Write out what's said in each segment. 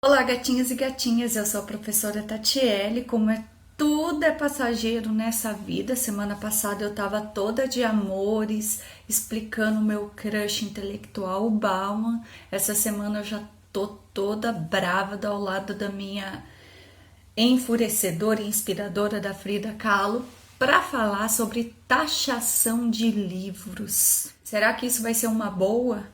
Olá, gatinhos e gatinhas, eu sou a professora Tatiele. Como tudo é passageiro nessa vida, semana passada eu tava toda de amores, explicando o meu crush intelectual, o Bauman. Essa semana eu já tô toda brava ao lado da minha enfurecedora e inspiradora da Frida Kahlo para falar sobre taxação de livros. Será que isso vai ser uma boa?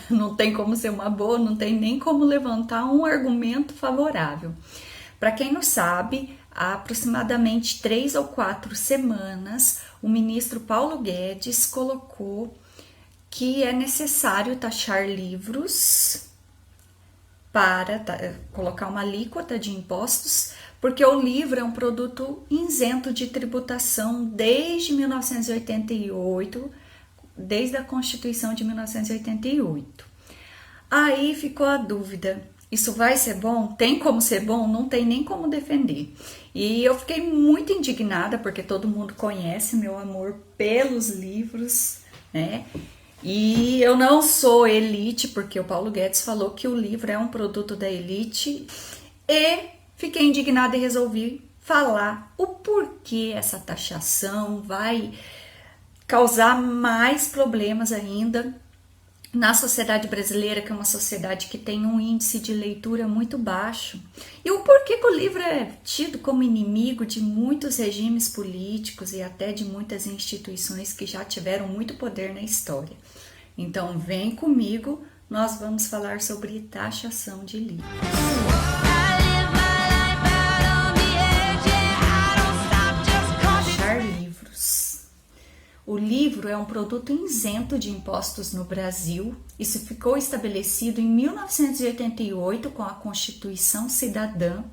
Não tem como ser uma boa, não tem nem como levantar um argumento favorável. Para quem não sabe, há aproximadamente 3 ou 4 semanas, o ministro Paulo Guedes colocou que é necessário taxar livros para colocar uma alíquota de impostos, porque o livro é um produto isento de tributação desde 1988, desde a Constituição de 1988. Aí ficou a dúvida: isso vai ser bom? Tem como ser bom? Não tem nem como defender. E eu fiquei muito indignada, porque todo mundo conhece meu amor pelos livros, né? E eu não sou elite, porque o Paulo Guedes falou que o livro é um produto da elite. E fiquei indignada e resolvi falar o porquê essa taxação vai causar mais problemas ainda na sociedade brasileira, que é uma sociedade que tem um índice de leitura muito baixo. E o porquê que o livro é tido como inimigo de muitos regimes políticos e até de muitas instituições que já tiveram muito poder na história. Então vem comigo, nós vamos falar sobre taxação de livros. Taxar livros. O livro é um produto isento de impostos no Brasil. Isso ficou estabelecido em 1988 com a Constituição Cidadã.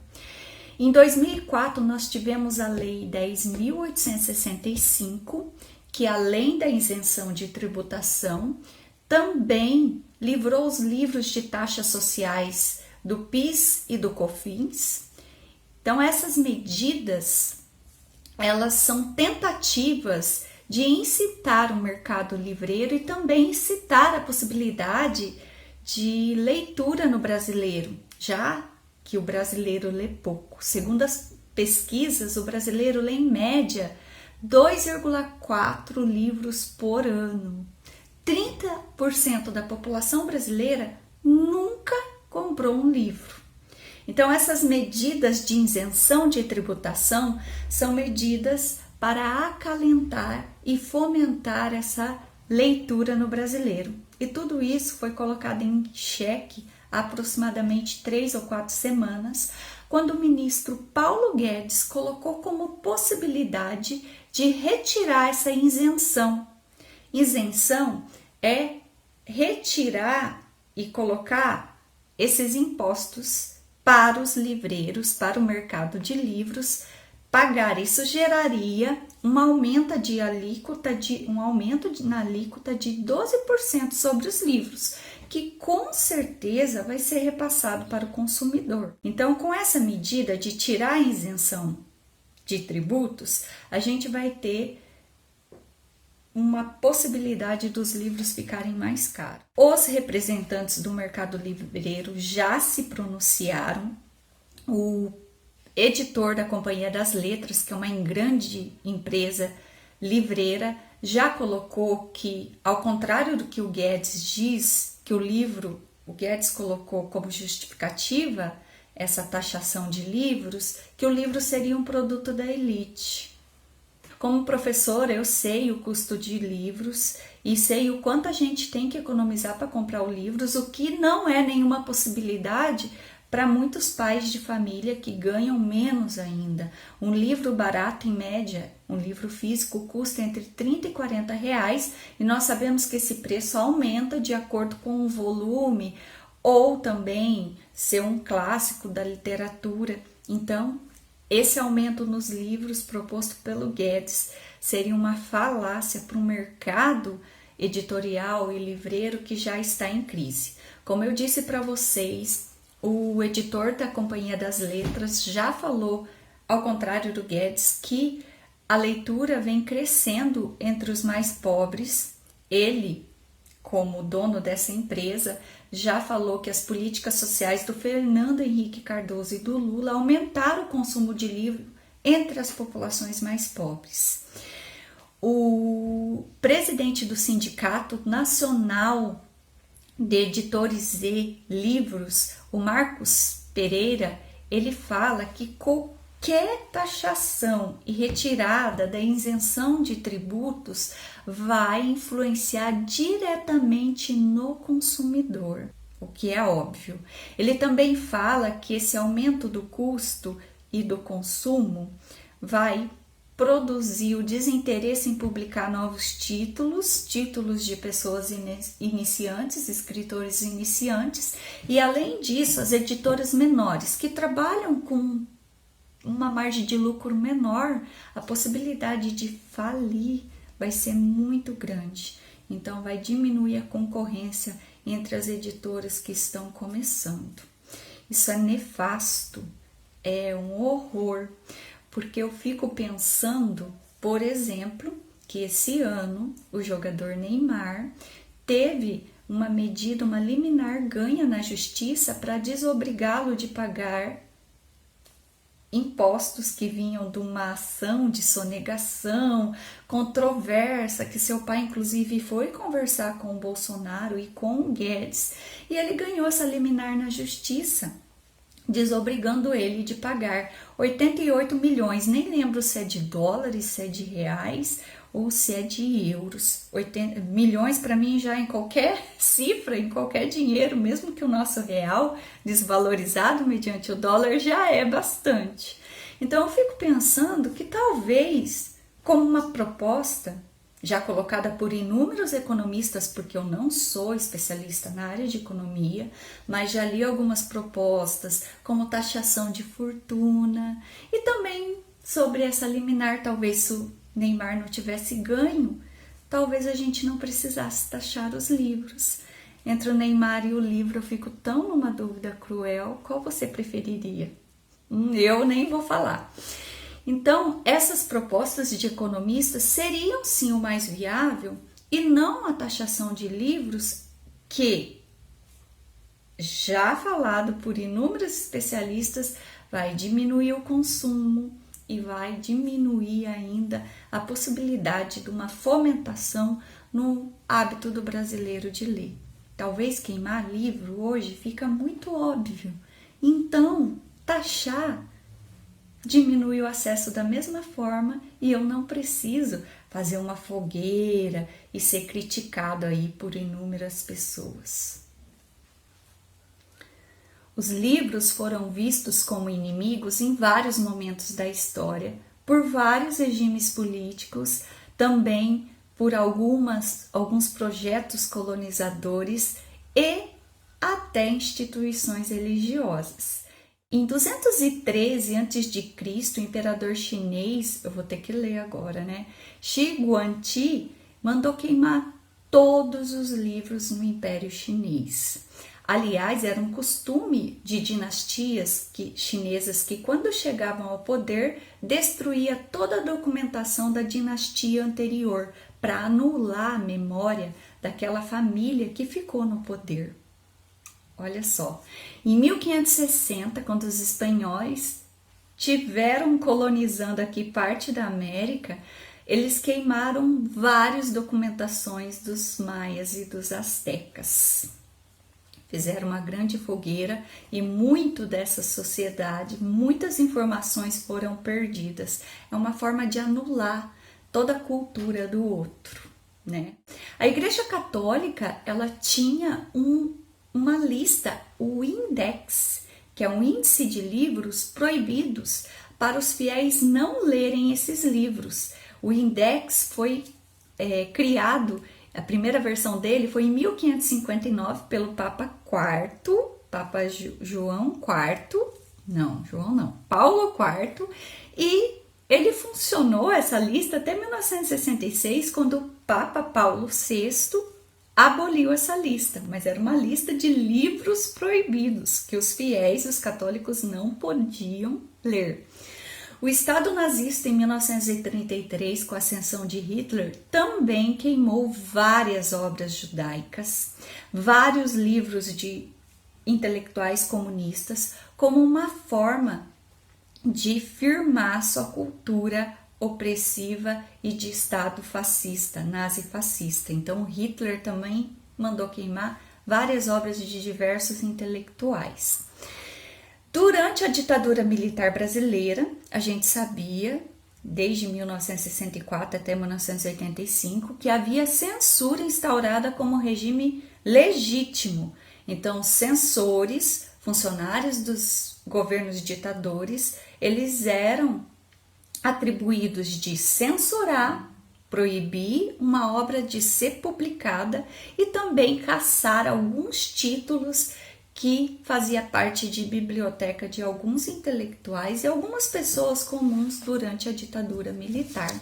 Em 2004, nós tivemos a Lei 10.865, que além da isenção de tributação, também livrou os livros de taxas sociais do PIS e do COFINS. Então, essas medidas, elas são tentativas de incitar o mercado livreiro e também incitar a possibilidade de leitura no brasileiro, já que o brasileiro lê pouco. Segundo as pesquisas, o brasileiro lê em média 2,4 livros por ano. 30% da população brasileira nunca comprou um livro. Então, essas medidas de isenção de tributação são medidas para acalentar e fomentar essa leitura no brasileiro. E tudo isso foi colocado em xeque há aproximadamente 3 ou 4 semanas, quando o ministro Paulo Guedes colocou como possibilidade de retirar essa isenção. Isenção é retirar e colocar esses impostos para os livreiros, para o mercado de livros pagar. Isso geraria um aumento na alíquota de 12% sobre os livros, que com certeza vai ser repassado para o consumidor. Então, com essa medida de tirar a isenção de tributos, a gente vai ter uma possibilidade dos livros ficarem mais caros. Os representantes do mercado livreiro já se pronunciaram. O editor da Companhia das Letras, que é uma grande empresa livreira, já colocou que, ao contrário do que o Guedes diz, que o Guedes colocou como justificativa essa taxação de livros, que o livro seria um produto da elite. Como professora, eu sei o custo de livros e sei o quanto a gente tem que economizar para comprar os livros, o que não é nenhuma possibilidade para muitos pais de família que ganham menos ainda. Um livro barato, em média, um livro físico, custa entre 30 e 40 reais, e nós sabemos que esse preço aumenta de acordo com o volume, ou também ser um clássico da literatura. Então, esse aumento nos livros proposto pelo Guedes seria uma falácia para o mercado editorial e livreiro que já está em crise. Como eu disse para vocês, o editor da Companhia das Letras já falou, ao contrário do Guedes, que a leitura vem crescendo entre os mais pobres. Ele como dono dessa empresa, já falou que as políticas sociais do Fernando Henrique Cardoso e do Lula aumentaram o consumo de livro entre as populações mais pobres. O presidente do Sindicato Nacional de Editores e Livros, o Marcos Pereira, ele fala que qualquer taxação e retirada da isenção de tributos vai influenciar diretamente no consumidor, o que é óbvio. Ele também fala que esse aumento do custo e do consumo vai produzir o desinteresse em publicar novos títulos de pessoas iniciantes, escritores iniciantes, e além disso, as editoras menores que trabalham com uma margem de lucro menor, a possibilidade de falir vai ser muito grande. Então, vai diminuir a concorrência entre as editoras que estão começando. Isso é nefasto, é um horror, porque eu fico pensando, por exemplo, que esse ano o jogador Neymar teve uma medida, uma liminar ganha na justiça para desobrigá-lo de pagar impostos que vinham de uma ação de sonegação controversa, que seu pai inclusive foi conversar com o Bolsonaro e com o Guedes, e ele ganhou essa liminar na justiça, desobrigando ele de pagar 88 milhões, nem lembro se é de dólares, se é de reais ou se é de euros. 80 milhões para mim já em qualquer cifra, em qualquer dinheiro, mesmo que o nosso real desvalorizado mediante o dólar já é bastante. Então eu fico pensando que talvez, como uma proposta já colocada por inúmeros economistas, porque eu não sou especialista na área de economia, mas já li algumas propostas, como taxação de fortuna, e também sobre essa liminar, talvez se o Neymar não tivesse ganho, talvez a gente não precisasse taxar os livros. Entre o Neymar e o livro, eu fico tão numa dúvida cruel, qual você preferiria? Eu nem vou falar. Então, essas propostas de economistas seriam sim o mais viável e não a taxação de livros que, já falado por inúmeros especialistas, vai diminuir o consumo e vai diminuir ainda a possibilidade de uma fomentação no hábito do brasileiro de ler. Talvez queimar livro hoje fica muito óbvio. Então, taxar diminui o acesso da mesma forma e eu não preciso fazer uma fogueira e ser criticado aí por inúmeras pessoas. Os livros foram vistos como inimigos em vários momentos da história, por vários regimes políticos, também por alguns projetos colonizadores e até instituições religiosas. Em 213 a.C., o imperador chinês, eu vou ter que ler agora, né? Shi Guangqi mandou queimar todos os livros no Império Chinês. Aliás, era um costume de dinastias chinesas que, quando chegavam ao poder, destruía toda a documentação da dinastia anterior para anular a memória daquela família que ficou no poder. Olha só, em 1560, quando os espanhóis tiveram colonizando aqui parte da América, eles queimaram várias documentações dos maias e dos astecas. Fizeram uma grande fogueira e muito dessa sociedade, muitas informações foram perdidas. É uma forma de anular toda a cultura do outro, né? A Igreja Católica, ela tinha uma lista, o Index, que é um índice de livros proibidos para os fiéis não lerem esses livros. O Index foi criado, a primeira versão dele foi em 1559 pelo Papa IV, Papa Paulo IV, e ele funcionou, essa lista, até 1966, quando o Papa Paulo VI aboliu essa lista, mas era uma lista de livros proibidos que os fiéis, os católicos, não podiam ler. O Estado nazista, em 1933, com a ascensão de Hitler, também queimou várias obras judaicas, vários livros de intelectuais comunistas, como uma forma de firmar sua cultura opressiva e de Estado fascista, nazi-fascista. Então, Hitler também mandou queimar várias obras de diversos intelectuais. Durante a ditadura militar brasileira, a gente sabia, desde 1964 até 1985, que havia censura instaurada como regime legítimo. Então, censores, funcionários dos governos ditadores, eles eram atribuídos de censurar, proibir uma obra de ser publicada e também caçar alguns títulos que fazia parte de biblioteca de alguns intelectuais e algumas pessoas comuns durante a ditadura militar.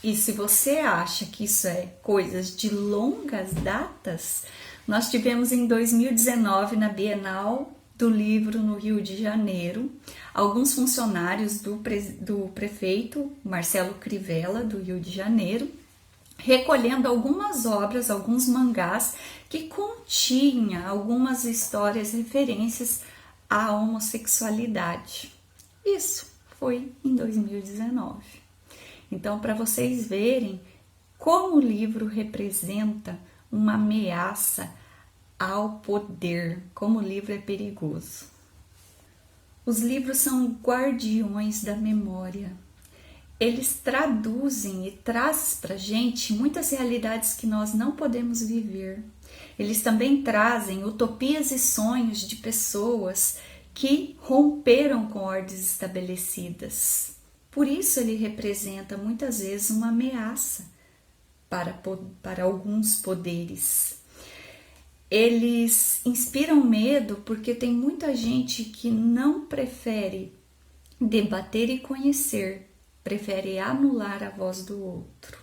E se você acha que isso é coisas de longas datas, nós tivemos em 2019, na Bienal do Livro no Rio de Janeiro, alguns funcionários do prefeito Marcelo Crivella, do Rio de Janeiro, recolhendo algumas obras, alguns mangás que continha algumas histórias, referências à homossexualidade. Isso foi em 2019. Então, para vocês verem como o livro representa uma ameaça ao poder, como o livro é perigoso. Os livros são guardiões da memória. Eles traduzem e trazem para a gente muitas realidades que nós não podemos viver. Eles também trazem utopias e sonhos de pessoas que romperam com ordens estabelecidas. Por isso ele representa muitas vezes uma ameaça para alguns poderes. Eles inspiram medo porque tem muita gente que não prefere debater e conhecer, prefere anular a voz do outro.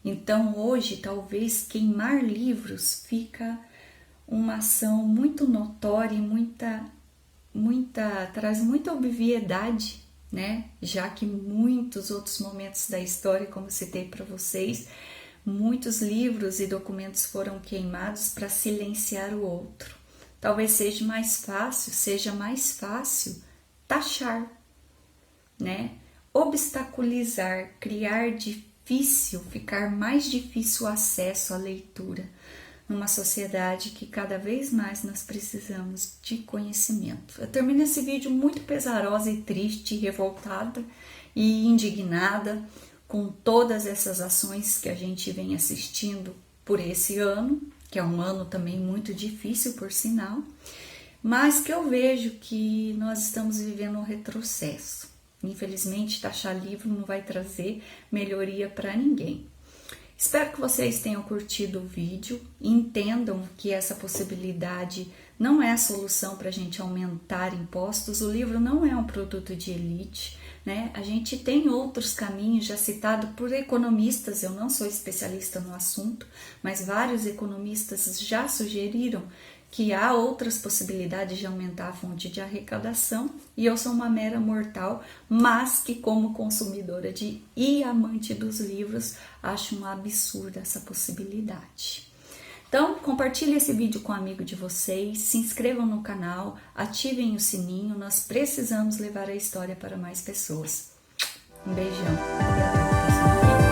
Então hoje talvez queimar livros fica uma ação muito notória e traz muita obviedade, né? Já que muitos outros momentos da história, como citei para vocês, muitos livros e documentos foram queimados para silenciar o outro. Talvez seja mais fácil taxar, né? Obstaculizar, ficar mais difícil o acesso à leitura, numa sociedade que cada vez mais nós precisamos de conhecimento. Eu termino esse vídeo muito pesarosa e triste, revoltada e indignada com todas essas ações que a gente vem assistindo por esse ano, que é um ano também muito difícil, por sinal, mas que eu vejo que nós estamos vivendo um retrocesso. Infelizmente, taxar livro não vai trazer melhoria para ninguém. Espero que vocês tenham curtido o vídeo e entendam que essa possibilidade não é a solução para a gente aumentar impostos. O livro não é um produto de elite, né? A gente tem outros caminhos já citados por economistas. Eu não sou especialista no assunto, mas vários economistas já sugeriram que há outras possibilidades de aumentar a fonte de arrecadação, e eu sou uma mera mortal, mas que como consumidora e amante dos livros, acho um absurdo essa possibilidade. Então, compartilhe esse vídeo com um amigo de vocês, se inscrevam no canal, ativem o sininho, nós precisamos levar a história para mais pessoas. Um beijão e até o próximo vídeo.